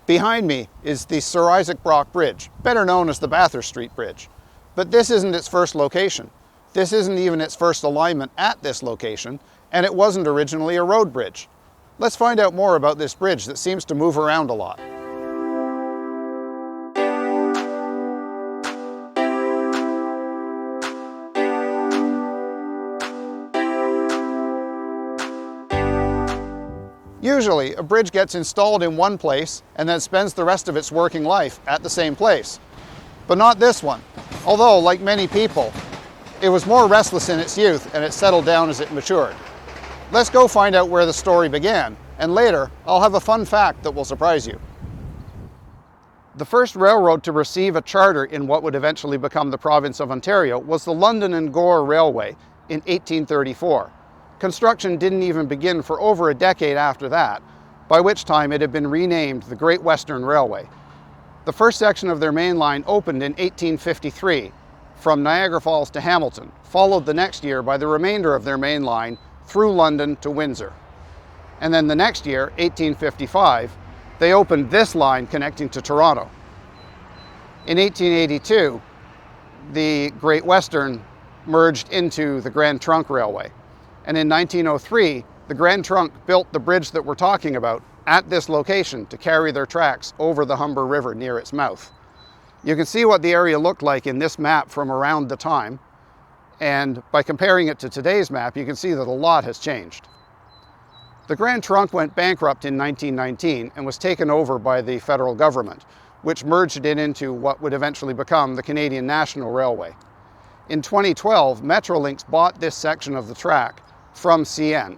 Behind me is the Sir Isaac Brock Bridge, better known as the Bathurst Street Bridge. But this isn't its first location. This isn't even its first alignment at this location, and it wasn't originally a road bridge. Let's find out more about this bridge that seems to move around a lot. Usually, a bridge gets installed in one place and then spends the rest of its working life at the same place. But not this one. Although, like many people, it was more restless in its youth and it settled down as it matured. Let's go find out where the story began, and later I'll have a fun fact that will surprise you. The first railroad to receive a charter in what would eventually become the province of Ontario was the London and Gore Railway in 1834. Construction didn't even begin for over a decade after that, by which time it had been renamed the Great Western Railway. The first section of their main line opened in 1853 from Niagara Falls to Hamilton, followed the next year by the remainder of their main line through London to Windsor. And then the next year, 1855, they opened this line connecting to Toronto. In 1882, the Great Western merged into the Grand Trunk Railway. And in 1903, the Grand Trunk built the bridge that we're talking about at this location to carry their tracks over the Humber River near its mouth. You can see what the area looked like in this map from around the time, and by comparing it to today's map, you can see that a lot has changed. The Grand Trunk went bankrupt in 1919 and was taken over by the federal government, which merged it into what would eventually become the Canadian National Railway. In 2012, Metrolinx bought this section of the track from CN.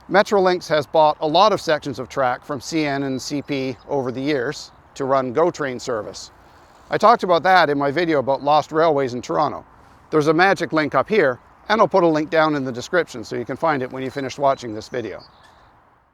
Metrolinx has bought a lot of sections of track from CN and CP over the years to run GO train service. I talked about that in my video about lost railways in Toronto. There's a magic link up here, and I'll put a link down in the description so you can find it when you finish watching this video.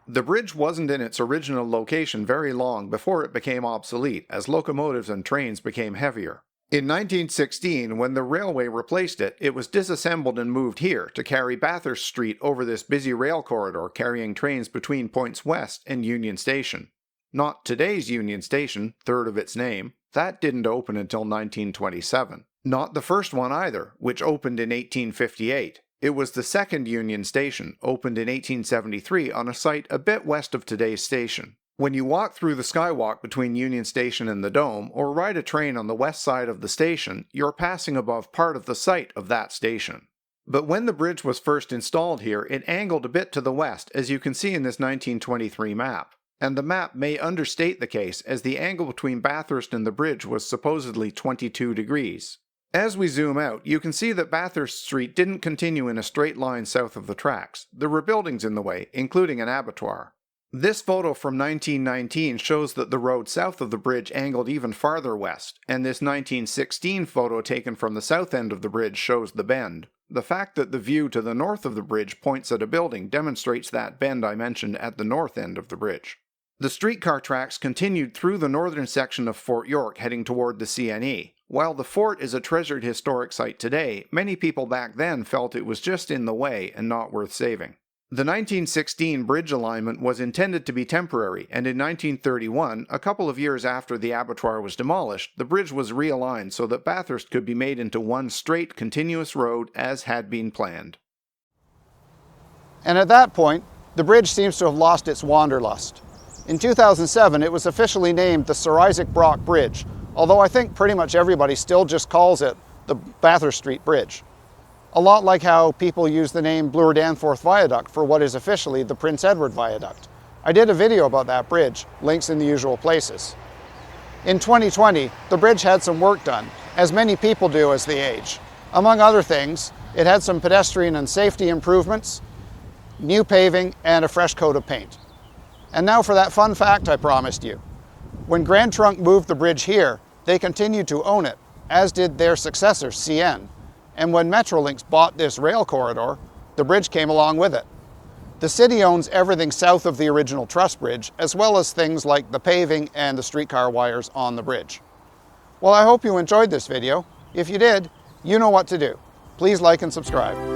The bridge wasn't in its original location very long before it became obsolete as locomotives and trains became heavier. In 1916, when the railway replaced it, it was disassembled and moved here to carry Bathurst Street over this busy rail corridor carrying trains between Points West and Union Station. Not today's Union Station, third of its name. That didn't open until 1927. Not the first one either, which opened in 1858. It was the second Union Station, opened in 1873 on a site a bit west of today's station. When you walk through the skywalk between Union Station and the Dome, or ride a train on the west side of the station, you're passing above part of the site of that station. But when the bridge was first installed here, it angled a bit to the west, as you can see in this 1923 map. And the map may understate the case, as the angle between Bathurst and the bridge was supposedly 22 degrees. As we zoom out, you can see that Bathurst Street didn't continue in a straight line south of the tracks. There were buildings in the way, including an abattoir. This photo from 1919 shows that the road south of the bridge angled even farther west, and this 1916 photo taken from the south end of the bridge shows the bend. The fact that the view to the north of the bridge points at a building demonstrates that bend I mentioned at the north end of the bridge. The streetcar tracks continued through the northern section of Fort York heading toward the CNE. While the fort is a treasured historic site today, many people back then felt it was just in the way and not worth saving. The 1916 bridge alignment was intended to be temporary, and in 1931, a couple of years after the abattoir was demolished, the bridge was realigned so that Bathurst could be made into one straight, continuous road as had been planned. And at that point, the bridge seems to have lost its wanderlust. In 2007, it was officially named the Sir Isaac Brock Bridge, although I think pretty much everybody still just calls it the Bathurst Street Bridge. A lot like how people use the name Bloor Danforth Viaduct for what is officially the Prince Edward Viaduct. I did a video about that bridge, links in the usual places. In 2020, the bridge had some work done, as many people do as they age. Among other things, it had some pedestrian and safety improvements, new paving, and a fresh coat of paint. And now for that fun fact I promised you. When Grand Trunk moved the bridge here, they continued to own it, as did their successor, CN. And when Metrolinx bought this rail corridor, the bridge came along with it. The city owns everything south of the original truss bridge, as well as things like the paving and the streetcar wires on the bridge. Well, I hope you enjoyed this video. If you did, you know what to do. Please like and subscribe.